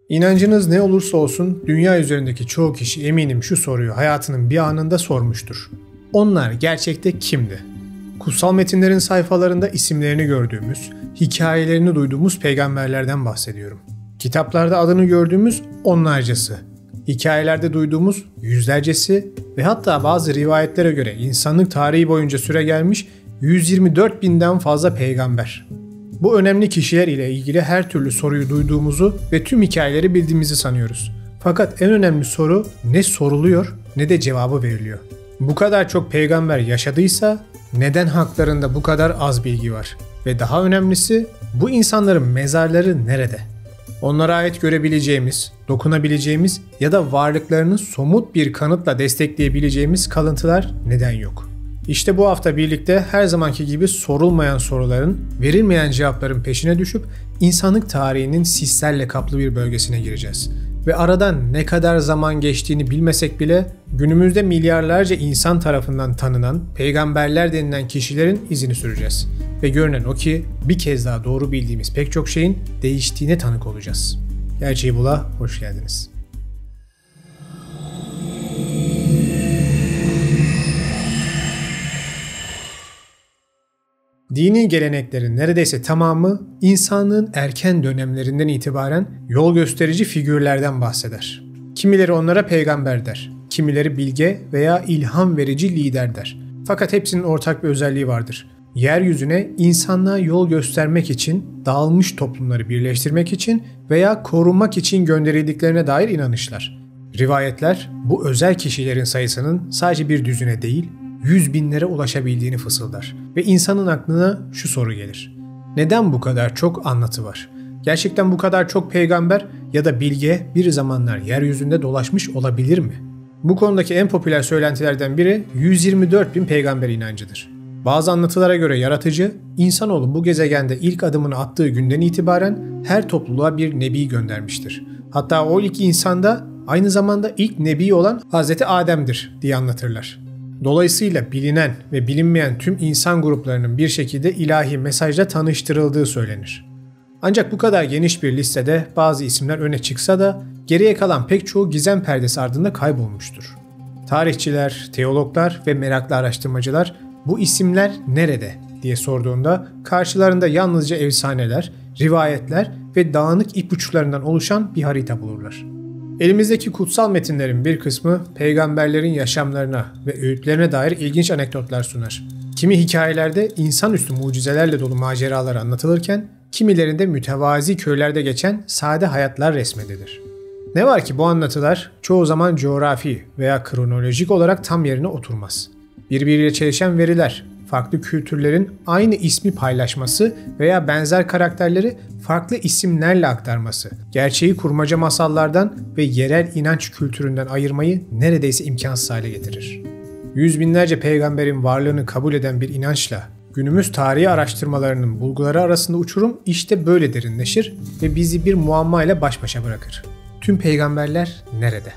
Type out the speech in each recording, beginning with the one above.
İnancınız ne olursa olsun dünya üzerindeki çoğu kişi eminim şu soruyu hayatının bir anında sormuştur. Onlar gerçekte kimdi? Kutsal metinlerin sayfalarında isimlerini gördüğümüz, hikayelerini duyduğumuz peygamberlerden bahsediyorum. Kitaplarda adını gördüğümüz onlarcası, hikayelerde duyduğumuz yüzlercesi ve hatta bazı rivayetlere göre insanlık tarihi boyunca süregelmiş 124 binden fazla peygamber. Bu önemli kişiler ile ilgili her türlü soruyu duyduğumuzu ve tüm hikayeleri bildiğimizi sanıyoruz. Fakat en önemli soru ne soruluyor ne de cevabı veriliyor. Bu kadar çok peygamber yaşadıysa neden haklarında bu kadar az bilgi var? Ve daha önemlisi bu insanların mezarları nerede? Onlara ait görebileceğimiz, dokunabileceğimiz ya da varlıklarını somut bir kanıtla destekleyebileceğimiz kalıntılar neden yok? İşte bu hafta birlikte her zamanki gibi sorulmayan soruların, verilmeyen cevapların peşine düşüp insanlık tarihinin sislerle kaplı bir bölgesine gireceğiz. Ve aradan ne kadar zaman geçtiğini bilmesek bile günümüzde milyarlarca insan tarafından tanınan peygamberler denilen kişilerin izini süreceğiz. Ve görünen o ki bir kez daha doğru bildiğimiz pek çok şeyin değiştiğine tanık olacağız. Gerçeği Bul'a hoş geldiniz. Dini geleneklerin neredeyse tamamı insanlığın erken dönemlerinden itibaren yol gösterici figürlerden bahseder. Kimileri onlara peygamber der, kimileri bilge veya ilham verici lider der. Fakat hepsinin ortak bir özelliği vardır. Yeryüzüne insanlığa yol göstermek için, dağılmış toplumları birleştirmek için veya korumak için gönderildiklerine dair inanışlar. Rivayetler bu özel kişilerin sayısının sadece bir düzine değil, 100 binlere ulaşabildiğini fısıldar ve insanın aklına şu soru gelir. Neden bu kadar çok anlatı var? Gerçekten bu kadar çok peygamber ya da bilge bir zamanlar yeryüzünde dolaşmış olabilir mi? Bu konudaki en popüler söylentilerden biri 124 bin peygamber inancıdır. Bazı anlatılara göre yaratıcı, insanoğlu bu gezegende ilk adımını attığı günden itibaren her topluluğa bir nebi göndermiştir. Hatta o ilk insan da aynı zamanda ilk nebi olan Hazreti Adem'dir diye anlatırlar. Dolayısıyla bilinen ve bilinmeyen tüm insan gruplarının bir şekilde ilahi mesajla tanıştırıldığı söylenir. Ancak bu kadar geniş bir listede bazı isimler öne çıksa da geriye kalan pek çoğu gizem perdesi ardında kaybolmuştur. Tarihçiler, teologlar ve meraklı araştırmacılar bu isimler nerede diye sorduğunda karşılarında yalnızca efsaneler, rivayetler ve dağınık ipuçlarından oluşan bir harita bulurlar. Elimizdeki kutsal metinlerin bir kısmı peygamberlerin yaşamlarına ve öğütlerine dair ilginç anekdotlar sunar. Kimi hikayelerde insanüstü mucizelerle dolu maceralar anlatılırken, kimilerinde mütevazi köylerde geçen sade hayatlar resmedilir. Ne var ki bu anlatılar çoğu zaman coğrafi veya kronolojik olarak tam yerine oturmaz. Birbiriyle çelişen veriler, farklı kültürlerin aynı ismi paylaşması veya benzer karakterleri farklı isimlerle aktarması, gerçeği kurmaca masallardan ve yerel inanç kültüründen ayırmayı neredeyse imkansız hale getirir. Yüz binlerce peygamberin varlığını kabul eden bir inançla günümüz tarihi araştırmalarının bulguları arasında uçurum işte böyle derinleşir ve bizi bir muamma ile baş başa bırakır. Tüm peygamberler nerede?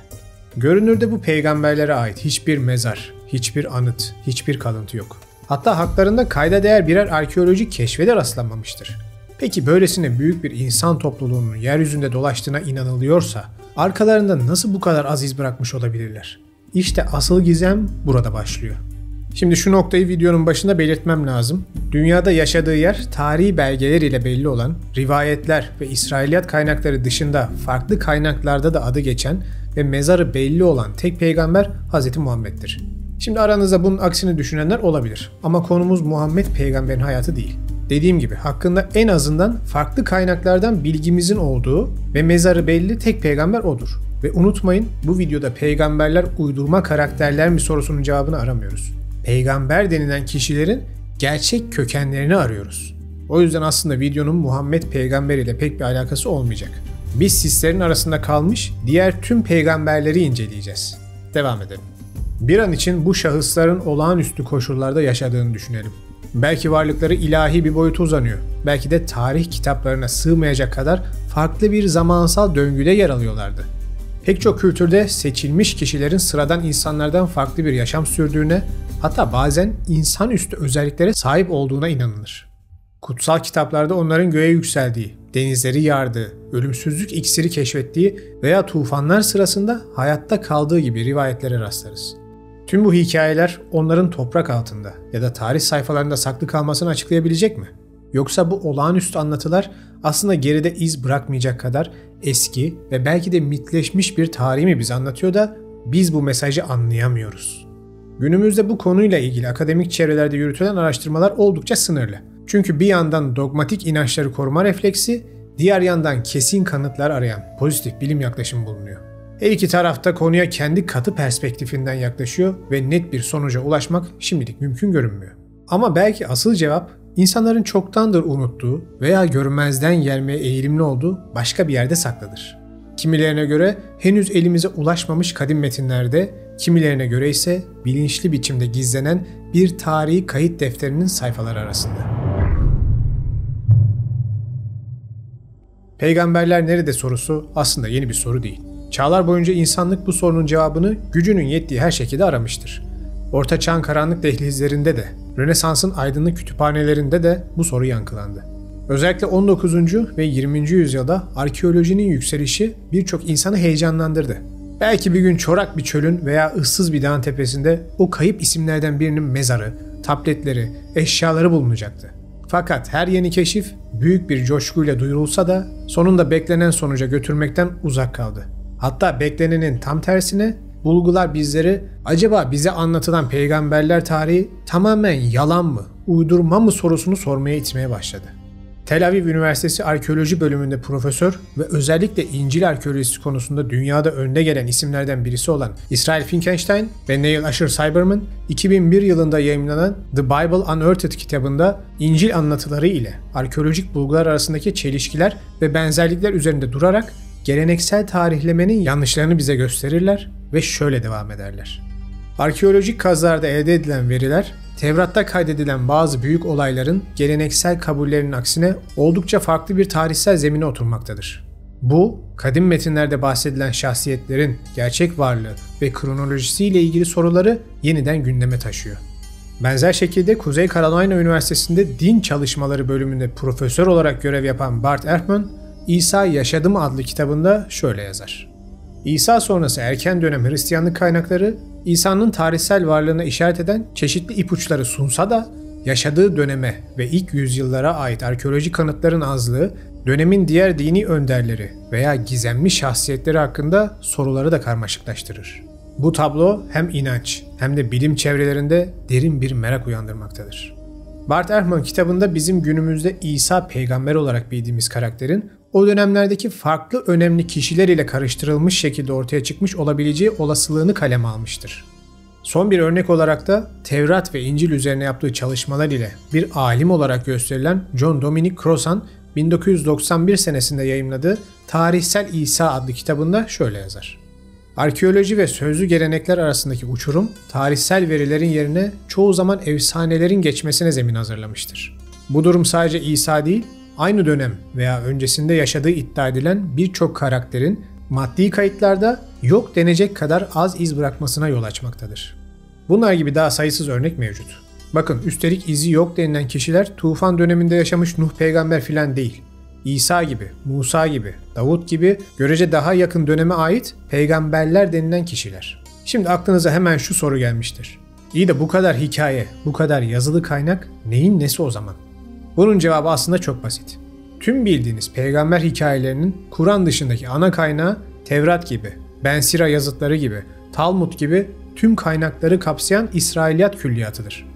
Görünürde bu peygamberlere ait hiçbir mezar, hiçbir anıt, hiçbir kalıntı yok. Hatta haklarında kayda değer birer arkeolojik keşfe de rastlanmamıştır. Peki böylesine büyük bir insan topluluğunun yeryüzünde dolaştığına inanılıyorsa arkalarında nasıl bu kadar az iz bırakmış olabilirler? İşte asıl gizem burada başlıyor. Şimdi şu noktayı videonun başında belirtmem lazım. Dünyada yaşadığı yer tarihi belgeler ile belli olan rivayetler ve İsrailiyat kaynakları dışında farklı kaynaklarda da adı geçen ve mezarı belli olan tek peygamber Hz. Muhammed'dir. Şimdi aranızda bunun aksini düşünenler olabilir ama konumuz Muhammed peygamberin hayatı değil. Dediğim gibi hakkında en azından farklı kaynaklardan bilgimizin olduğu ve mezarı belli tek peygamber odur. Ve unutmayın bu videoda peygamberler uydurma karakterler mi sorusunun cevabını aramıyoruz. Peygamber denilen kişilerin gerçek kökenlerini arıyoruz. O yüzden aslında videonun Muhammed peygamber ile pek bir alakası olmayacak. Biz sislerin arasında kalmış diğer tüm peygamberleri inceleyeceğiz. Devam edelim. Bir an için bu şahısların olağanüstü koşullarda yaşadığını düşünelim. Belki varlıkları ilahi bir boyuta uzanıyor. Belki de tarih kitaplarına sığmayacak kadar farklı bir zamansal döngüde yer alıyorlardı. Pek çok kültürde seçilmiş kişilerin sıradan insanlardan farklı bir yaşam sürdüğüne, hatta bazen insanüstü özelliklere sahip olduğuna inanılır. Kutsal kitaplarda onların göğe yükseldiği, denizleri yardığı, ölümsüzlük iksiri keşfettiği veya tufanlar sırasında hayatta kaldığı gibi rivayetlere rastlarız. Tüm bu hikayeler onların toprak altında ya da tarih sayfalarında saklı kalmasını açıklayabilecek mi? Yoksa bu olağanüstü anlatılar aslında geride iz bırakmayacak kadar eski ve belki de mitleşmiş bir tarihi mi bize anlatıyor da biz bu mesajı anlayamıyoruz? Günümüzde bu konuyla ilgili akademik çevrelerde yürütülen araştırmalar oldukça sınırlı. Çünkü bir yandan dogmatik inançları koruma refleksi, diğer yandan kesin kanıtlar arayan pozitif bilim yaklaşımı bulunuyor. Her iki tarafta konuya kendi katı perspektifinden yaklaşıyor ve net bir sonuca ulaşmak şimdilik mümkün görünmüyor. Ama belki asıl cevap insanların çoktandır unuttuğu veya görmezden gelmeye eğilimli olduğu başka bir yerde saklıdır. Kimilerine göre henüz elimize ulaşmamış kadim metinlerde, kimilerine göre ise bilinçli biçimde gizlenen bir tarihi kayıt defterinin sayfaları arasında. Peygamberler nerede sorusu aslında yeni bir soru değil. Çağlar boyunca insanlık bu sorunun cevabını gücünün yettiği her şekilde aramıştır. Orta Çağ'ın karanlık dehlizlerinde de, Rönesans'ın aydınlık kütüphanelerinde de bu soru yankılandı. Özellikle 19. ve 20. yüzyılda arkeolojinin yükselişi birçok insanı heyecanlandırdı. Belki bir gün çorak bir çölün veya ıssız bir dağın tepesinde o kayıp isimlerden birinin mezarı, tabletleri, eşyaları bulunacaktı. Fakat her yeni keşif büyük bir coşkuyla duyurulsa da sonunda beklenen sonuca götürmekten uzak kaldı. Hatta beklenenin tam tersine bulgular bizleri acaba bize anlatılan peygamberler tarihi tamamen yalan mı, uydurma mı sorusunu sormaya itmeye başladı. Tel Aviv Üniversitesi Arkeoloji bölümünde profesör ve özellikle İncil arkeolojisi konusunda dünyada önde gelen isimlerden birisi olan Israel Finkelstein ve Neil Asher Cyberman, 2001 yılında yayımlanan The Bible Unearthed kitabında İncil anlatıları ile arkeolojik bulgular arasındaki çelişkiler ve benzerlikler üzerinde durarak geleneksel tarihlemenin yanlışlarını bize gösterirler ve şöyle devam ederler. Arkeolojik kazılarda elde edilen veriler, Tevrat'ta kaydedilen bazı büyük olayların geleneksel kabullerinin aksine oldukça farklı bir tarihsel zemine oturmaktadır. Bu, kadim metinlerde bahsedilen şahsiyetlerin gerçek varlığı ve kronolojisiyle ilgili soruları yeniden gündeme taşıyor. Benzer şekilde Kuzey Carolina Üniversitesi'nde Din Çalışmaları bölümünde profesör olarak görev yapan Bart Ehrman, İsa Yaşadı mı adlı kitabında şöyle yazar. İsa sonrası erken dönem Hristiyanlık kaynakları, İsa'nın tarihsel varlığına işaret eden çeşitli ipuçları sunsa da yaşadığı döneme ve ilk yüzyıllara ait arkeolojik kanıtların azlığı, dönemin diğer dini önderleri veya gizemli şahsiyetleri hakkında soruları da karmaşıklaştırır. Bu tablo hem inanç hem de bilim çevrelerinde derin bir merak uyandırmaktadır. Bart Ehrman kitabında bizim günümüzde İsa peygamber olarak bildiğimiz karakterin o dönemlerdeki farklı önemli kişiler ile karıştırılmış şekilde ortaya çıkmış olabileceği olasılığını kaleme almıştır. Son bir örnek olarak da Tevrat ve İncil üzerine yaptığı çalışmalar ile bir alim olarak gösterilen John Dominic Crossan 1991 senesinde yayımladığı Tarihsel İsa adlı kitabında şöyle yazar. Arkeoloji ve sözlü gelenekler arasındaki uçurum, tarihsel verilerin yerine çoğu zaman efsanelerin geçmesine zemin hazırlamıştır. Bu durum sadece İsa değil, aynı dönem veya öncesinde yaşadığı iddia edilen birçok karakterin maddi kayıtlarda yok denecek kadar az iz bırakmasına yol açmaktadır. Bunlar gibi daha sayısız örnek mevcut. Bakın, üstelik izi yok denilen kişiler tufan döneminde yaşamış Nuh peygamber filan değil. İsa gibi, Musa gibi, Davut gibi görece daha yakın döneme ait peygamberler denilen kişiler. Şimdi aklınıza hemen şu soru gelmiştir. İyi de bu kadar hikaye, bu kadar yazılı kaynak neyin nesi o zaman? Bunun cevabı aslında çok basit. Tüm bildiğiniz peygamber hikayelerinin Kur'an dışındaki ana kaynağı Tevrat gibi, Ben Sira yazıtları gibi, Talmud gibi tüm kaynakları kapsayan İsrailiyat külliyatıdır.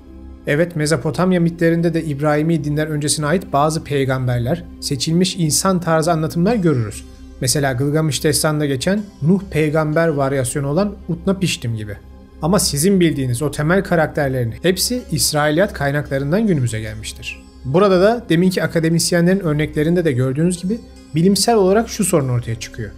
Evet, Mezopotamya mitlerinde de İbrahimi dinler öncesine ait bazı peygamberler, seçilmiş insan tarzı anlatımlar görürüz. Mesela Gılgamış Destanı'nda geçen Nuh peygamber varyasyonu olan Utnapiştim gibi. Ama sizin bildiğiniz o temel karakterlerin hepsi İsrailiyat kaynaklarından günümüze gelmiştir. Burada da deminki akademisyenlerin örneklerinde de gördüğünüz gibi bilimsel olarak şu sorun ortaya çıkıyor.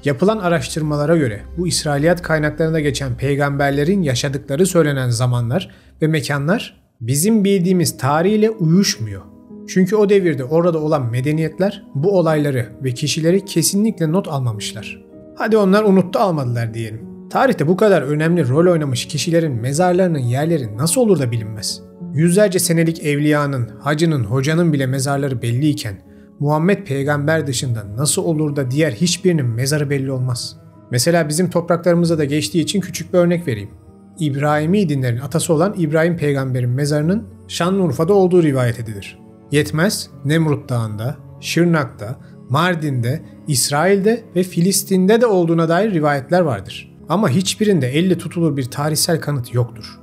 Yapılan araştırmalara göre bu İsrailiyat kaynaklarında geçen peygamberlerin yaşadıkları söylenen zamanlar ve mekanlar bizim bildiğimiz tarihle uyuşmuyor. Çünkü o devirde orada olan medeniyetler bu olayları ve kişileri kesinlikle not almamışlar. Hadi onlar unuttu almadılar diyelim. Tarihte bu kadar önemli rol oynamış kişilerin mezarlarının yerleri nasıl olur da bilinmez? Yüzlerce senelik evliyanın, hacının, hocanın bile mezarları belliyken Muhammed peygamber dışında nasıl olur da diğer hiçbirinin mezarı belli olmaz? Mesela bizim topraklarımıza da geçtiği için küçük bir örnek vereyim. İbrahimi dinlerin atası olan İbrahim peygamberin mezarının Şanlıurfa'da olduğu rivayet edilir. Yetmez, Nemrut Dağı'nda, Şırnak'ta, Mardin'de, İsrail'de ve Filistin'de de olduğuna dair rivayetler vardır. Ama hiçbirinde elle tutulur bir tarihsel kanıt yoktur.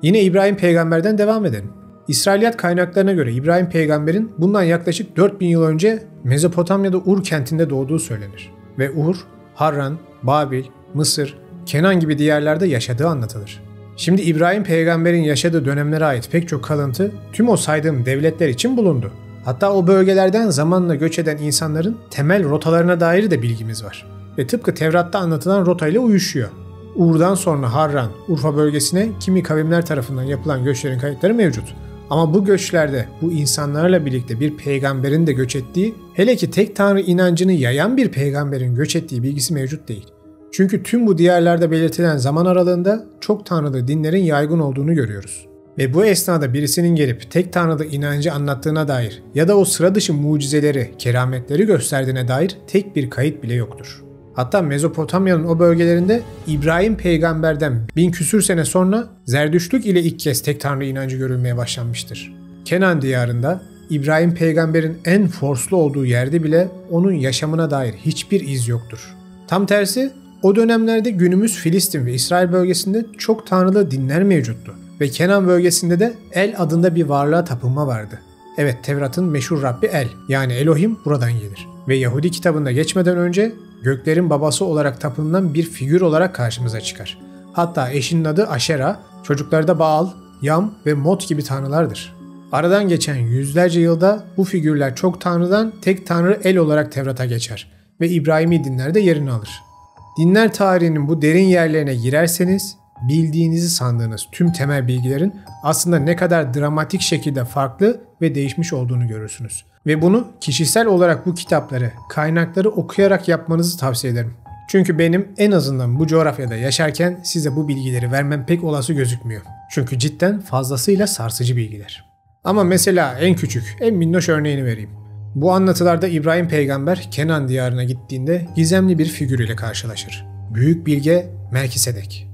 Yine İbrahim peygamberden devam edelim. İsrailiyat kaynaklarına göre İbrahim peygamberin bundan yaklaşık 4000 yıl önce Mezopotamya'da Ur kentinde doğduğu söylenir. Ve Ur, Harran, Babil, Mısır, Kenan gibi diyarlarda yaşadığı anlatılır. Şimdi İbrahim peygamberin yaşadığı dönemlere ait pek çok kalıntı tüm o saydığım devletler için bulundu. Hatta o bölgelerden zamanla göç eden insanların temel rotalarına dair de bilgimiz var. Ve tıpkı Tevrat'ta anlatılan rotayla uyuşuyor. Ur'dan sonra Harran, Urfa bölgesine kimi kavimler tarafından yapılan göçlerin kayıtları mevcut. Ama bu göçlerde bu insanlarla birlikte bir peygamberin de göç ettiği, hele ki tek tanrı inancını yayan bir peygamberin göç ettiği bilgisi mevcut değil. Çünkü tüm bu diyarlarda belirtilen zaman aralığında çok tanrılı dinlerin yaygın olduğunu görüyoruz. Ve bu esnada birisinin gelip tek tanrılı inancı anlattığına dair ya da o sıra dışı mucizeleri, kerametleri gösterdiğine dair tek bir kayıt bile yoktur. Hatta Mezopotamya'nın o bölgelerinde İbrahim peygamberden 1000 küsür sene sonra Zerdüştlük ile ilk kez tek tanrı inancı görülmeye başlanmıştır. Kenan diyarında İbrahim peygamberin en forslu olduğu yerde bile onun yaşamına dair hiçbir iz yoktur. Tam tersi o dönemlerde günümüz Filistin ve İsrail bölgesinde çok tanrılı dinler mevcuttu. Ve Kenan bölgesinde de El adında bir varlığa tapınma vardı. Evet, Tevrat'ın meşhur Rabbi El, yani Elohim buradan gelir. Ve Yahudi kitabında geçmeden önce göklerin babası olarak tapınılan bir figür olarak karşımıza çıkar. Hatta eşinin adı Aşera, çocukları da Baal, Yam ve Mot gibi tanrılardır. Aradan geçen yüzlerce yılda bu figürler çok tanrıdan tek tanrı El olarak Tevrat'a geçer ve İbrahimi dinlerde yerini alır. Dinler tarihinin bu derin yerlerine girerseniz, bildiğinizi sandığınız tüm temel bilgilerin aslında ne kadar dramatik şekilde farklı ve değişmiş olduğunu görürsünüz. Ve bunu kişisel olarak bu kitapları, kaynakları okuyarak yapmanızı tavsiye ederim. Çünkü benim en azından bu coğrafyada yaşarken size bu bilgileri vermem pek olası gözükmüyor. Çünkü cidden fazlasıyla sarsıcı bilgiler. Ama mesela en küçük, en minnoş örneğini vereyim. Bu anlatılarda İbrahim peygamber Kenan diyarına gittiğinde gizemli bir figür ile karşılaşır. Büyük bilge Melkisedek.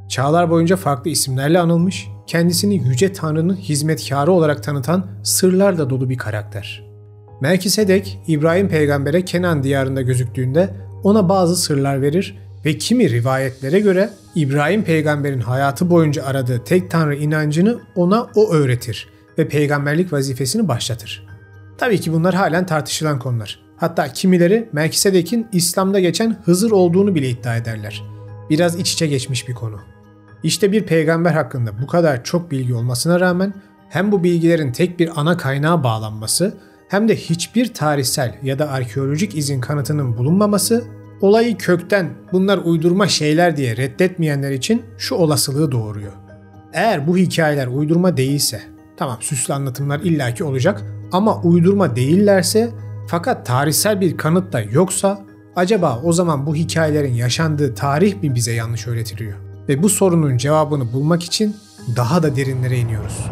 Çağlar boyunca farklı isimlerle anılmış, kendisini Yüce Tanrı'nın hizmetkarı olarak tanıtan sırlarla dolu bir karakter. Melkisedek, İbrahim peygambere Kenan diyarında gözüktüğünde ona bazı sırlar verir ve kimi rivayetlere göre İbrahim peygamberin hayatı boyunca aradığı tek tanrı inancını ona o öğretir ve peygamberlik vazifesini başlatır. Tabii ki bunlar halen tartışılan konular. Hatta kimileri Melkisedek'in İslam'da geçen Hızır olduğunu bile iddia ederler. Biraz iç içe geçmiş bir konu. İşte bir peygamber hakkında bu kadar çok bilgi olmasına rağmen hem bu bilgilerin tek bir ana kaynağa bağlanması hem de hiçbir tarihsel ya da arkeolojik izin kanıtının bulunmaması olayı kökten bunlar uydurma şeyler diye reddetmeyenler için şu olasılığı doğuruyor. Eğer bu hikayeler uydurma değilse, tamam süslü anlatımlar illaki olacak ama uydurma değillerse fakat tarihsel bir kanıt da yoksa acaba o zaman bu hikayelerin yaşandığı tarih mi bize yanlış öğretiliyor? Ve bu sorunun cevabını bulmak için daha da derinlere iniyoruz.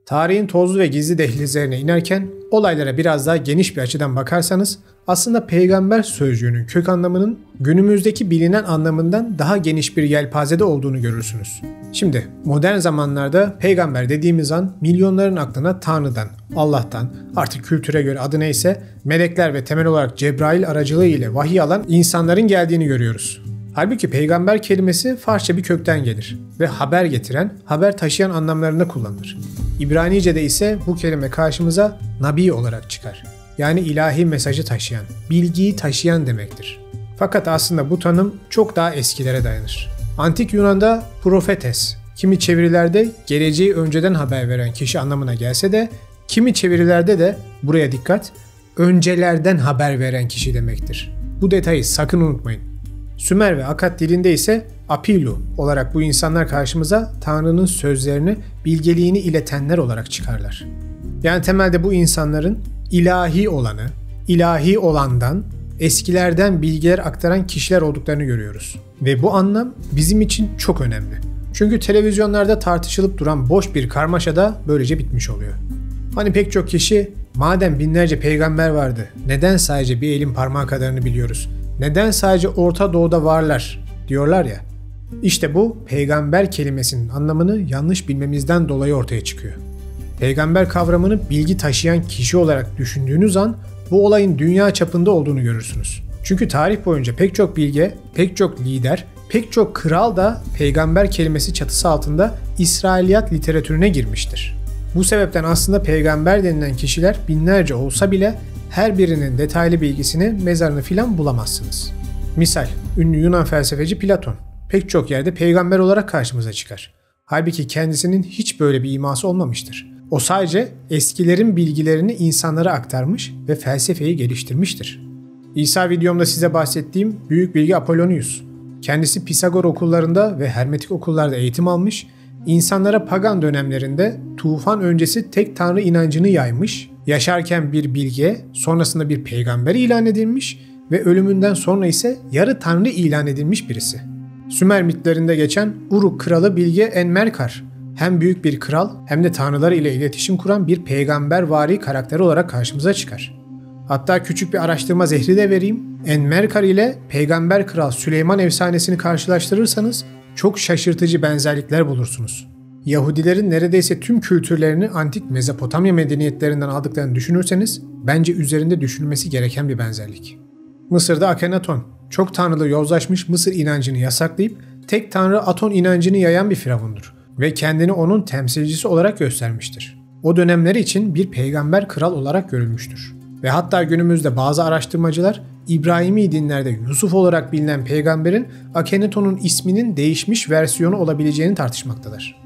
Tarihin tozlu ve gizli dehlizlerine inerken olaylara biraz daha geniş bir açıdan bakarsanız aslında peygamber sözcüğünün kök anlamının günümüzdeki bilinen anlamından daha geniş bir yelpazede olduğunu görürsünüz. Şimdi modern zamanlarda peygamber dediğimiz an milyonların aklına Tanrı'dan, Allah'tan, artık kültüre göre adı neyse melekler ve temel olarak Cebrail aracılığı ile vahiy alan insanların geldiğini görüyoruz. Halbuki peygamber kelimesi Farsça bir kökten gelir ve haber getiren, haber taşıyan anlamlarında kullanılır. İbranice'de ise bu kelime karşımıza nabi olarak çıkar. Yani ilahi mesajı taşıyan, bilgiyi taşıyan demektir. Fakat aslında bu tanım çok daha eskilere dayanır. Antik Yunan'da profetes, kimi çevirilerde geleceği önceden haber veren kişi anlamına gelse de, kimi çevirilerde de, buraya dikkat, öncelerden haber veren kişi demektir. Bu detayı sakın unutmayın. Sümer ve Akkad dilinde ise apilu olarak bu insanlar karşımıza Tanrı'nın sözlerini, bilgeliğini iletenler olarak çıkarlar. Yani temelde bu insanların ilahi olanı, ilahi olandan, eskilerden bilgiler aktaran kişiler olduklarını görüyoruz. Ve bu anlam bizim için çok önemli. Çünkü televizyonlarda tartışılıp duran boş bir karmaşa da böylece bitmiş oluyor. Hani pek çok kişi madem binlerce peygamber vardı neden sadece bir elin parmağı kadarını biliyoruz? Neden sadece Orta Doğu'da varlar diyorlar ya. İşte bu peygamber kelimesinin anlamını yanlış bilmemizden dolayı ortaya çıkıyor. Peygamber kavramını bilgi taşıyan kişi olarak düşündüğünüz an bu olayın dünya çapında olduğunu görürsünüz. Çünkü tarih boyunca pek çok bilge, pek çok lider, pek çok kral da peygamber kelimesi çatısı altında İsrailiyat literatürüne girmiştir. Bu sebepten aslında peygamber denilen kişiler binlerce olsa bile her birinin detaylı bilgisini, mezarını filan bulamazsınız. Misal, ünlü Yunan felsefeci Platon pek çok yerde peygamber olarak karşımıza çıkar. Halbuki kendisinin hiç böyle bir iması olmamıştır. O sadece eskilerin bilgilerini insanlara aktarmış ve felsefeyi geliştirmiştir. İsa videomda size bahsettiğim büyük bilge Apollonius. Kendisi Pisagor okullarında ve Hermetik okullarda eğitim almış, insanlara pagan dönemlerinde tufan öncesi tek tanrı inancını yaymış, yaşarken bir bilge, sonrasında bir peygamber ilan edilmiş ve ölümünden sonra ise yarı tanrı ilan edilmiş birisi. Sümer mitlerinde geçen Uruk kralı bilge Enmerkar, hem büyük bir kral hem de tanrılar ile iletişim kuran bir peygambervari karakter olarak karşımıza çıkar. Hatta küçük bir araştırma zehri de vereyim. Enmerkar ile peygamber kral Süleyman efsanesini karşılaştırırsanız çok şaşırtıcı benzerlikler bulursunuz. Yahudilerin neredeyse tüm kültürlerini antik Mezopotamya medeniyetlerinden aldıklarını düşünürseniz bence üzerinde düşünülmesi gereken bir benzerlik. Mısır'da Akhenaton, çok tanrılı yozlaşmış Mısır inancını yasaklayıp tek tanrı Aton inancını yayan bir firavundur ve kendini onun temsilcisi olarak göstermiştir. O dönemleri için bir peygamber kral olarak görülmüştür. Ve hatta günümüzde bazı araştırmacılar İbrahimi dinlerde Yusuf olarak bilinen peygamberin Akhenaton'un isminin değişmiş versiyonu olabileceğini tartışmaktadır.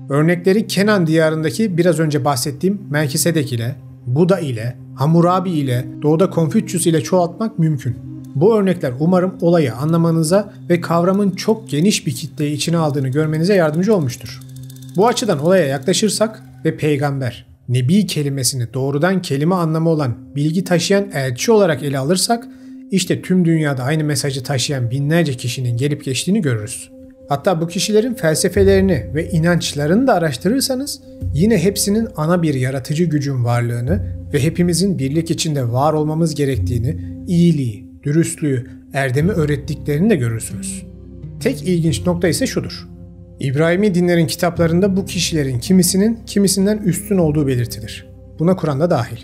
Örnekleri Kenan diyarındaki biraz önce bahsettiğim Melkisedek ile, Buda ile, Hammurabi ile, Doğuda Konfüçyüs ile çoğaltmak mümkün. Bu örnekler umarım olayı anlamanıza ve kavramın çok geniş bir kitleyi içine aldığını görmenize yardımcı olmuştur. Bu açıdan olaya yaklaşırsak ve peygamber, nebi kelimesini doğrudan kelime anlamı olan bilgi taşıyan elçi olarak ele alırsak, işte tüm dünyada aynı mesajı taşıyan binlerce kişinin gelip geçtiğini görürüz. Hatta bu kişilerin felsefelerini ve inançlarını da araştırırsanız yine hepsinin ana bir yaratıcı gücün varlığını ve hepimizin birlik içinde var olmamız gerektiğini, iyiliği, dürüstlüğü, erdemi öğrettiklerini de görürsünüz. Tek ilginç nokta ise şudur. İbrahimi dinlerin kitaplarında bu kişilerin kimisinin kimisinden üstün olduğu belirtilir. Buna Kur'an da dahil.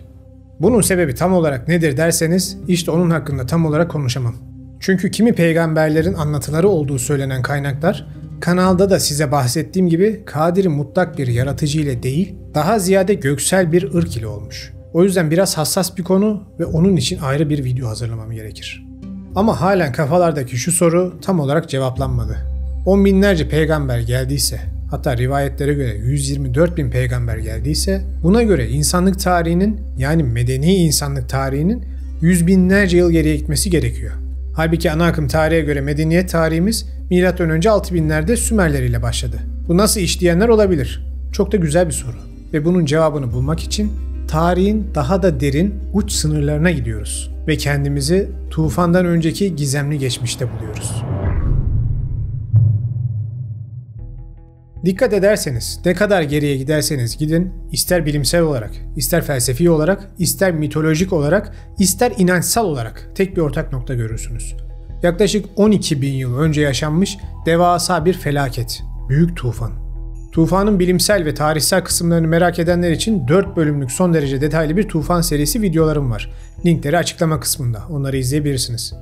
Bunun sebebi tam olarak nedir derseniz işte onun hakkında tam olarak konuşamam. Çünkü kimi peygamberlerin anlatıları olduğu söylenen kaynaklar, kanalda da size bahsettiğim gibi kadiri mutlak bir yaratıcı ile değil, daha ziyade göksel bir ırk ile olmuş. O yüzden biraz hassas bir konu ve onun için ayrı bir video hazırlamam gerekir. Ama halen kafalardaki şu soru tam olarak cevaplanmadı. On binlerce peygamber geldiyse, hatta rivayetlere göre 124 bin peygamber geldiyse, buna göre insanlık tarihinin yani medeni insanlık tarihinin yüz binlerce yıl geriye gitmesi gerekiyor. Halbuki ana akım tarihe göre medeniyet tarihimiz M.Ö. 6000'lerde Sümerler ile başladı. Bu nasıl iş diyenler olabilir. Çok da güzel bir soru. Ve bunun cevabını bulmak için tarihin daha da derin uç sınırlarına gidiyoruz. Ve kendimizi tufandan önceki gizemli geçmişte buluyoruz. Dikkat ederseniz ne kadar geriye giderseniz gidin, ister bilimsel olarak, ister felsefi olarak, ister mitolojik olarak, ister inançsal olarak tek bir ortak nokta görürsünüz. Yaklaşık 12 bin yıl önce yaşanmış devasa bir felaket, büyük tufan. Tufanın bilimsel ve tarihsel kısımlarını merak edenler için 4 bölümlük son derece detaylı bir tufan serisi videolarım var. Linkleri açıklama kısmında, onları izleyebilirsiniz.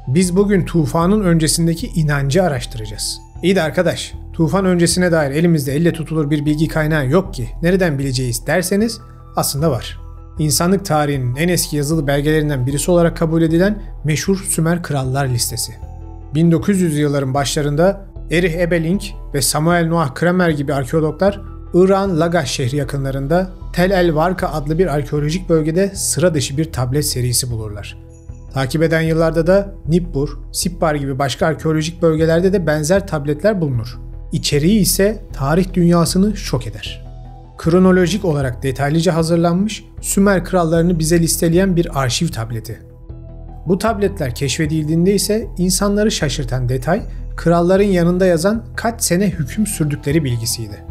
Biz bugün tufanın öncesindeki inancı araştıracağız. İyi de arkadaş, tufan öncesine dair elimizde elle tutulur bir bilgi kaynağı yok ki nereden bileceğiz derseniz aslında var. İnsanlık tarihinin en eski yazılı belgelerinden birisi olarak kabul edilen meşhur Sümer Krallar listesi. 1900 yılların başlarında Erich Ebeling ve Samuel Noah Kramer gibi arkeologlar İran Lagash şehri yakınlarında Tel El Varka adlı bir arkeolojik bölgede sıra dışı bir tablet serisi bulurlar. Takip eden yıllarda da Nippur, Sippar gibi başka arkeolojik bölgelerde de benzer tabletler bulunur. İçeriği ise tarih dünyasını şok eder. Kronolojik olarak detaylıca hazırlanmış, Sümer krallarını bize listeleyen bir arşiv tableti. Bu tabletler keşfedildiğinde ise insanları şaşırtan detay, kralların yanında yazan kaç sene hüküm sürdükleri bilgisiydi.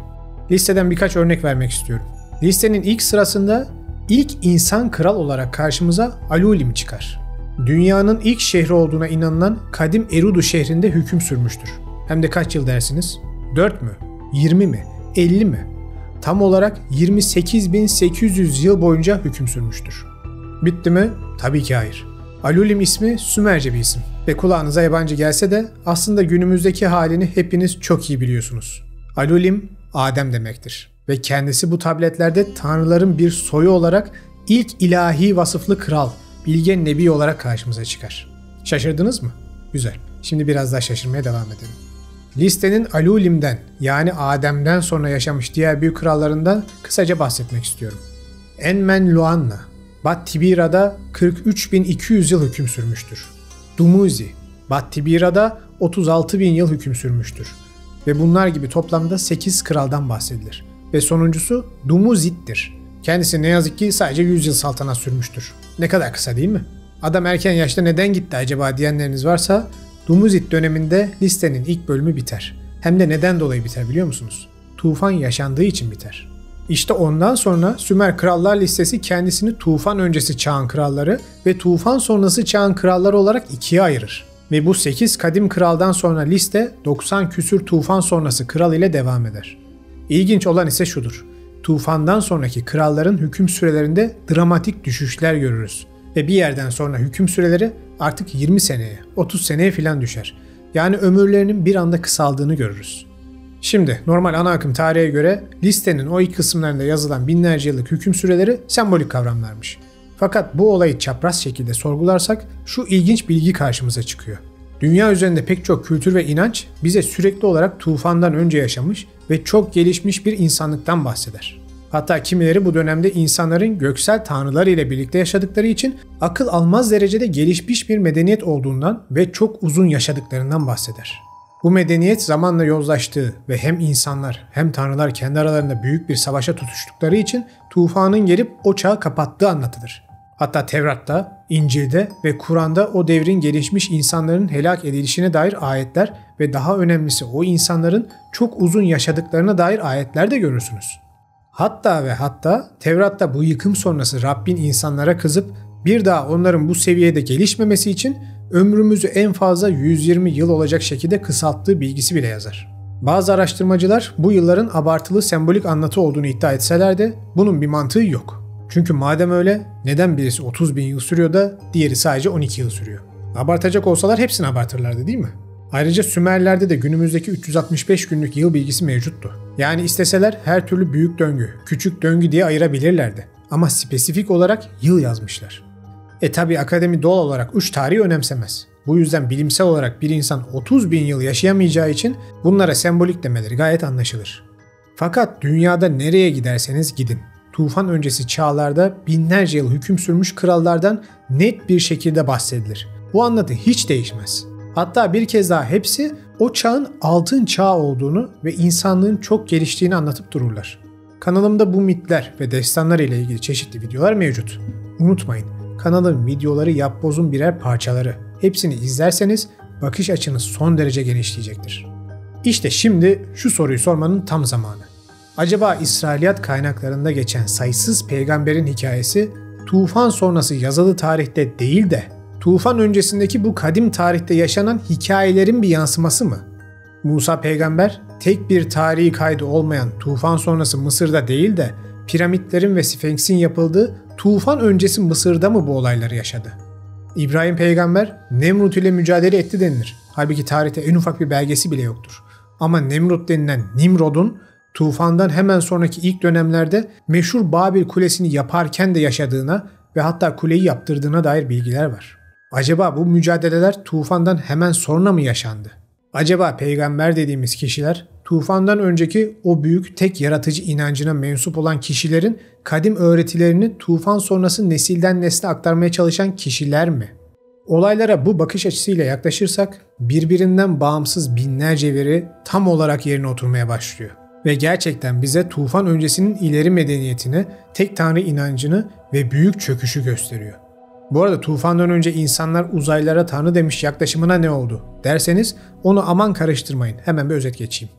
Listeden birkaç örnek vermek istiyorum. Listenin ilk sırasında ilk insan kral olarak karşımıza Alulim çıkar. Dünyanın ilk şehri olduğuna inanılan kadim Eridu şehrinde hüküm sürmüştür. Hem de kaç yıl dersiniz? 4 mü? 20 mi? 50 mi? Tam olarak 28.800 yıl boyunca hüküm sürmüştür. Bitti mi? Tabii ki hayır. Alulim ismi Sümerce bir isim ve kulağınıza yabancı gelse de aslında günümüzdeki halini hepiniz çok iyi biliyorsunuz. Alulim, Adem demektir ve kendisi bu tabletlerde tanrıların bir soyu olarak ilk ilahi vasıflı kral, bilge nebi olarak karşımıza çıkar. Şaşırdınız mı? Güzel. Şimdi biraz daha şaşırmaya devam edelim. Listenin Alulim'den yani Adem'den sonra yaşamış diğer büyük krallarından kısaca bahsetmek istiyorum. Enmenluanna, Bat Tibira'da 43.200 yıl hüküm sürmüştür. Dumuzi, Bat Tibira'da 36.000 yıl hüküm sürmüştür. Ve bunlar gibi toplamda 8 kraldan bahsedilir. Ve sonuncusu Dumuzid'dir. Kendisi ne yazık ki sadece 100 yıl saltanat sürmüştür. Ne kadar kısa değil mi? Adam erken yaşta neden gitti acaba diyenleriniz varsa Dumuzid döneminde listenin ilk bölümü biter. Hem de neden dolayı biter biliyor musunuz? Tufan yaşandığı için biter. İşte ondan sonra Sümer Krallar listesi kendisini tufan öncesi çağın kralları ve tufan sonrası çağın kralları olarak ikiye ayırır. Ve bu 8 kadim kraldan sonra liste 90 küsür tufan sonrası kral ile devam eder. İlginç olan ise şudur. Tufandan sonraki kralların hüküm sürelerinde dramatik düşüşler görürüz. Ve bir yerden sonra hüküm süreleri artık 20 seneye, 30 seneye filan düşer. Yani ömürlerinin bir anda kısaldığını görürüz. Şimdi normal ana akım tarihe göre listenin o ilk kısımlarında yazılan binlerce yıllık hüküm süreleri sembolik kavramlarmış. Fakat bu olayı çapraz şekilde sorgularsak şu ilginç bilgi karşımıza çıkıyor. Dünya üzerinde pek çok kültür ve inanç bize sürekli olarak tufandan önce yaşamış ve çok gelişmiş bir insanlıktan bahseder. Hatta kimileri bu dönemde insanların göksel tanrılar ile birlikte yaşadıkları için akıl almaz derecede gelişmiş bir medeniyet olduğundan ve çok uzun yaşadıklarından bahseder. Bu medeniyet zamanla yozlaştığı ve hem insanlar hem tanrılar kendi aralarında büyük bir savaşa tutuştukları için tufanın gelip o çağı kapattığı anlatılır. Hatta Tevrat'ta, İncil'de ve Kur'an'da o devrin gelişmiş insanların helak edilişine dair ayetler ve daha önemlisi o insanların çok uzun yaşadıklarına dair ayetler de görürsünüz. Hatta ve hatta Tevrat'ta bu yıkım sonrası Rabbin insanlara kızıp bir daha onların bu seviyede gelişmemesi için ömrümüzü en fazla 120 yıl olacak şekilde kısalttığı bilgisi bile yazar. Bazı araştırmacılar bu yılların abartılı sembolik anlatı olduğunu iddia etseler de bunun bir mantığı yok. Çünkü madem öyle neden birisi 30.000 yıl sürüyor da diğeri sadece 12 yıl sürüyor? Abartacak olsalar hepsini abartırlardı değil mi? Ayrıca Sümerlerde de günümüzdeki 365 günlük yıl bilgisi mevcuttu. Yani isteseler her türlü büyük döngü, küçük döngü diye ayırabilirlerdi. Ama spesifik olarak yıl yazmışlar. Tabi akademi doğal olarak uç tarihi önemsemez. Bu yüzden bilimsel olarak bir insan 30.000 yıl yaşayamayacağı için bunlara sembolik demeleri gayet anlaşılır. Fakat dünyada nereye giderseniz gidin, tufan öncesi çağlarda binlerce yıl hüküm sürmüş krallardan net bir şekilde bahsedilir. Bu anlatı hiç değişmez. Hatta bir kez daha hepsi o çağın altın çağı olduğunu ve insanlığın çok geliştiğini anlatıp dururlar. Kanalımda bu mitler ve destanlar ile ilgili çeşitli videolar mevcut. Unutmayın, kanalın videoları yapbozun birer parçaları. Hepsini izlerseniz bakış açınız son derece genişleyecektir. İşte şimdi şu soruyu sormanın tam zamanı. Acaba İsrailiyat kaynaklarında geçen sayısız peygamberin hikayesi tufan sonrası yazılı tarihte değil de tufan öncesindeki bu kadim tarihte yaşanan hikayelerin bir yansıması mı? Musa peygamber tek bir tarihi kaydı olmayan tufan sonrası Mısır'da değil de piramitlerin ve Sfenks'in yapıldığı tufan öncesi Mısır'da mı bu olayları yaşadı? İbrahim peygamber Nemrut ile mücadele etti denilir. Halbuki tarihte en ufak bir belgesi bile yoktur. Ama Nemrut denilen Nimrod'un tufandan hemen sonraki ilk dönemlerde meşhur Babil Kulesi'ni yaparken de yaşadığına ve hatta kuleyi yaptırdığına dair bilgiler var. Acaba bu mücadeleler tufandan hemen sonra mı yaşandı? Acaba peygamber dediğimiz kişiler tufandan önceki o büyük tek yaratıcı inancına mensup olan kişilerin kadim öğretilerini tufan sonrası nesilden nesle aktarmaya çalışan kişiler mi? Olaylara bu bakış açısıyla yaklaşırsak birbirinden bağımsız binlerce veri tam olarak yerine oturmaya başlıyor. Ve gerçekten bize tufan öncesinin ileri medeniyetini, tek tanrı inancını ve büyük çöküşü gösteriyor. Bu arada tufandan önce insanlar uzaylılara tanrı demiş yaklaşımına ne oldu derseniz onu aman karıştırmayın. Hemen bir özet geçeyim.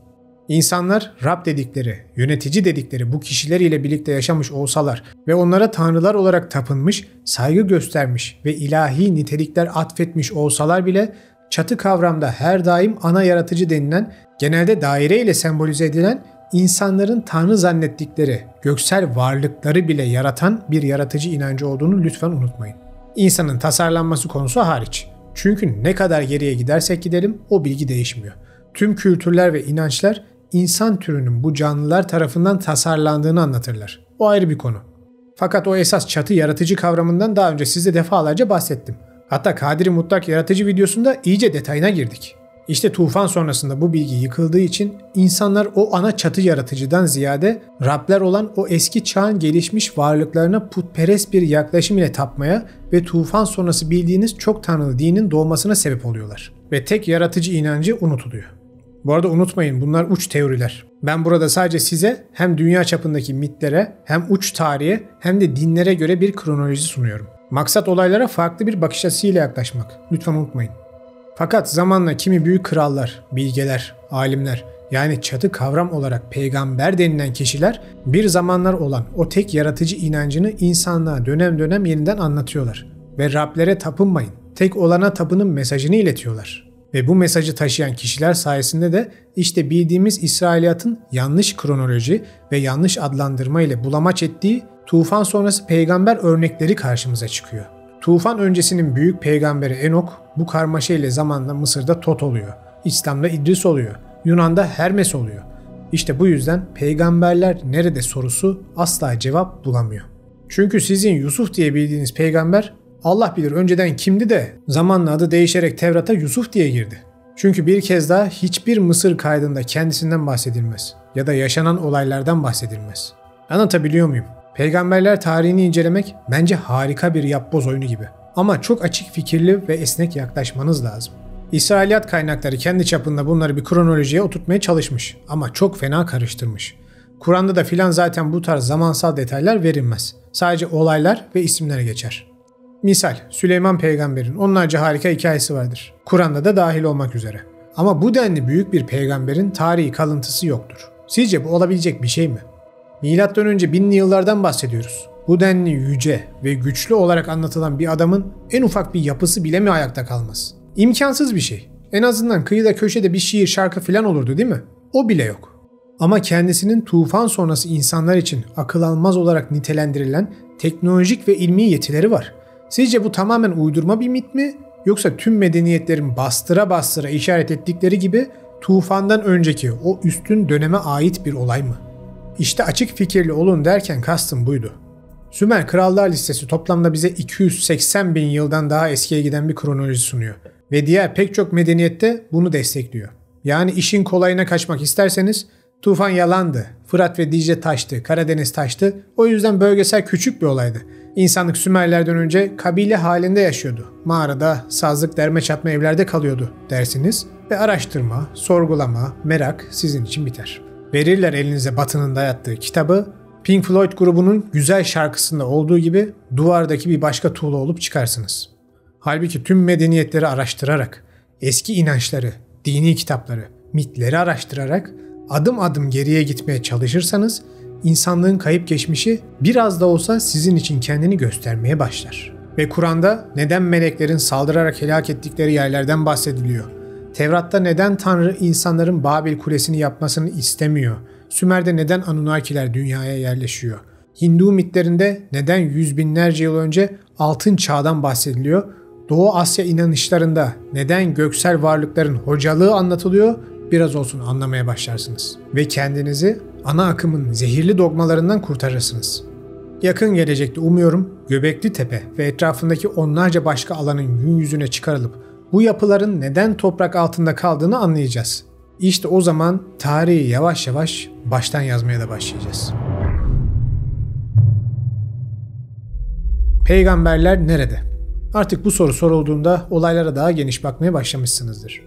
İnsanlar Rab dedikleri, yönetici dedikleri bu kişiler ile birlikte yaşamış olsalar ve onlara tanrılar olarak tapınmış, saygı göstermiş ve ilahi nitelikler atfetmiş olsalar bile çatı kavramda her daim ana yaratıcı denilen, genelde daire ile sembolize edilen insanların tanrı zannettikleri göksel varlıkları bile yaratan bir yaratıcı inancı olduğunu lütfen unutmayın. İnsanın tasarlanması konusu hariç. Çünkü ne kadar geriye gidersek gidelim o bilgi değişmiyor. Tüm kültürler ve inançlar insan türünün bu canlılar tarafından tasarlandığını anlatırlar. O ayrı bir konu. Fakat o esas çatı yaratıcı kavramından daha önce size defalarca bahsettim. Hatta Kadiri Mutlak Yaratıcı videosunda iyice detayına girdik. İşte tufan sonrasında bu bilgi yıkıldığı için insanlar o ana çatı yaratıcıdan ziyade Rabler olan o eski çağın gelişmiş varlıklarına putperest bir yaklaşım ile tapmaya ve tufan sonrası bildiğiniz çok tanrılı dinin doğmasına sebep oluyorlar. Ve tek yaratıcı inancı unutuluyor. Bu arada unutmayın bunlar uç teoriler. Ben burada sadece size hem dünya çapındaki mitlere hem uç tarihe hem de dinlere göre bir kronoloji sunuyorum. Maksat olaylara farklı bir bakış açısıyla yaklaşmak. Lütfen unutmayın. Fakat zamanla kimi büyük krallar, bilgeler, alimler yani çatı kavram olarak peygamber denilen kişiler bir zamanlar olan o tek yaratıcı inancını insanlığa dönem dönem yeniden anlatıyorlar. Ve Rablere tapınmayın, tek olana tapının mesajını iletiyorlar. Ve bu mesajı taşıyan kişiler sayesinde de işte bildiğimiz İsrailiyatın yanlış kronoloji ve yanlış adlandırma ile bulamaç ettiği tufan sonrası peygamber örnekleri karşımıza çıkıyor. Tufan öncesinin büyük peygamberi Enok bu karmaşa ile zamanla Mısır'da Tot oluyor. İslam'da İdris oluyor. Yunan'da Hermes oluyor. İşte bu yüzden peygamberler nerede sorusu asla cevap bulamıyor. Çünkü sizin Yusuf diye bildiğiniz peygamber Allah bilir önceden kimdi de zamanla adı değişerek Tevrat'a Yusuf diye girdi. Çünkü bir kez daha hiçbir Mısır kaydında kendisinden bahsedilmez ya da yaşanan olaylardan bahsedilmez. Anlatabiliyor muyum? Peygamberler tarihini incelemek bence harika bir yapboz oyunu gibi. Ama çok açık fikirli ve esnek yaklaşmanız lazım. İsrailiyat kaynakları kendi çapında bunları bir kronolojiye oturtmaya çalışmış ama çok fena karıştırmış. Kur'an'da da filan zaten bu tarz zamansal detaylar verilmez. Sadece olaylar ve isimler geçer. Misal Süleyman peygamberin onlarca harika hikayesi vardır. Kur'an'da da dahil olmak üzere. Ama bu denli büyük bir peygamberin tarihi kalıntısı yoktur. Sizce bu olabilecek bir şey mi? Milattan önce 1000'li yıllardan bahsediyoruz. Bu denli yüce ve güçlü olarak anlatılan bir adamın en ufak bir yapısı bile mi ayakta kalmaz? İmkansız bir şey. En azından kıyıda köşede bir şiir şarkı falan olurdu değil mi? O bile yok. Ama kendisinin tufan sonrası insanlar için akıl almaz olarak nitelendirilen teknolojik ve ilmi yetileri var. Sizce bu tamamen uydurma bir mit mi? Yoksa tüm medeniyetlerin bastıra bastıra işaret ettikleri gibi tufandan önceki o üstün döneme ait bir olay mı? İşte açık fikirli olun derken kastım buydu. Sümer Krallar Listesi toplamda bize 280 bin yıldan daha eskiye giden bir kronoloji sunuyor. Ve diğer pek çok medeniyette bunu destekliyor. Yani işin kolayına kaçmak isterseniz tufan yalandı, Fırat ve Dicle taştı, Karadeniz taştı, o yüzden bölgesel küçük bir olaydı. İnsanlık Sümerlerden önce kabile halinde yaşıyordu. Mağarada, sazlık derme çatma evlerde kalıyordu dersiniz ve araştırma, sorgulama, merak sizin için biter. Verirler elinize Batı'nın dayattığı kitabı, Pink Floyd grubunun güzel şarkısında olduğu gibi duvardaki bir başka tuğla olup çıkarsınız. Halbuki tüm medeniyetleri araştırarak, eski inançları, dini kitapları, mitleri araştırarak adım adım geriye gitmeye çalışırsanız insanlığın kayıp geçmişi biraz da olsa sizin için kendini göstermeye başlar. Ve Kur'an'da neden meleklerin saldırarak helak ettikleri yerlerden bahsediliyor. Tevrat'ta neden Tanrı insanların Babil Kulesi'ni yapmasını istemiyor? Sümer'de neden Anunnakiler dünyaya yerleşiyor? Hindu mitlerinde neden yüz binlerce yıl önce altın çağdan bahsediliyor? Doğu Asya inanışlarında neden göksel varlıkların hocalığı anlatılıyor? Biraz olsun anlamaya başlarsınız. Ve kendinizi ana akımın zehirli dogmalarından kurtarırsınız. Yakın gelecekte umuyorum Göbekli Tepe ve etrafındaki onlarca başka alanın gün yüzüne çıkarılıp bu yapıların neden toprak altında kaldığını anlayacağız. İşte o zaman tarihi yavaş yavaş baştan yazmaya da başlayacağız. Peygamberler nerede? Artık bu soru sorulduğunda olaylara daha geniş bakmaya başlamışsınızdır.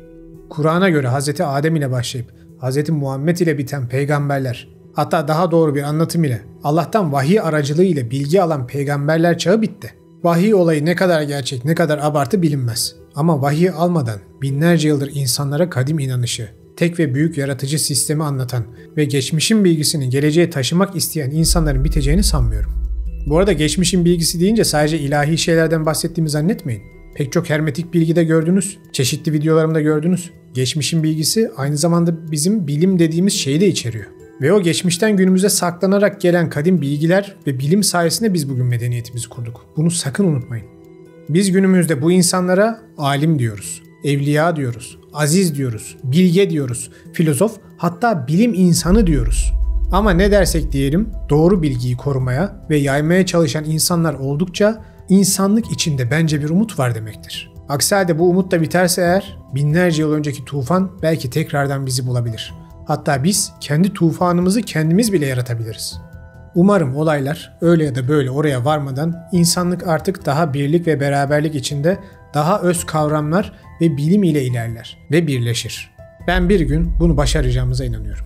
Kur'an'a göre Hz. Adem ile başlayıp Hz. Muhammed ile biten peygamberler, hatta daha doğru bir anlatım ile Allah'tan vahiy aracılığı ile bilgi alan peygamberler çağı bitti. Vahiy olayı ne kadar gerçek, ne kadar abartı bilinmez. Ama vahiy almadan binlerce yıldır insanlara kadim inanışı, tek ve büyük yaratıcı sistemi anlatan ve geçmişin bilgisini geleceğe taşımak isteyen insanların biteceğini sanmıyorum. Bu arada geçmişin bilgisi deyince sadece ilahi şeylerden bahsettiğimi zannetmeyin. Pek çok hermetik bilgide gördünüz, çeşitli videolarımda gördünüz. Geçmişin bilgisi aynı zamanda bizim bilim dediğimiz şeyi de içeriyor. Ve o geçmişten günümüze saklanarak gelen kadim bilgiler ve bilim sayesinde biz bugün medeniyetimizi kurduk. Bunu sakın unutmayın. Biz günümüzde bu insanlara alim diyoruz, evliya diyoruz, aziz diyoruz, bilge diyoruz, filozof, hatta bilim insanı diyoruz. Ama ne dersek diyelim, doğru bilgiyi korumaya ve yaymaya çalışan insanlar oldukça insanlık içinde bence bir umut var demektir. Aksi halde bu umut da biterse eğer, binlerce yıl önceki tufan belki tekrardan bizi bulabilir. Hatta biz kendi tufanımızı kendimiz bile yaratabiliriz. Umarım olaylar öyle ya da böyle oraya varmadan insanlık artık daha birlik ve beraberlik içinde daha öz kavramlar ve bilim ile ilerler ve birleşir. Ben bir gün bunu başaracağımıza inanıyorum.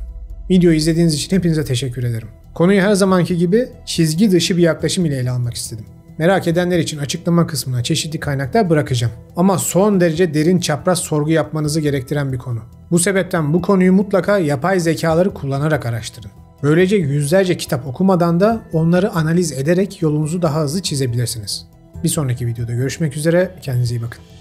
Videoyu izlediğiniz için hepinize teşekkür ederim. Konuyu her zamanki gibi çizgi dışı bir yaklaşım ile ele almak istedim. Merak edenler için açıklama kısmına çeşitli kaynaklar bırakacağım. Ama son derece derin çapraz sorgu yapmanızı gerektiren bir konu. Bu sebepten bu konuyu mutlaka yapay zekaları kullanarak araştırın. Böylece yüzlerce kitap okumadan da onları analiz ederek yolunuzu daha hızlı çizebilirsiniz. Bir sonraki videoda görüşmek üzere, kendinize iyi bakın.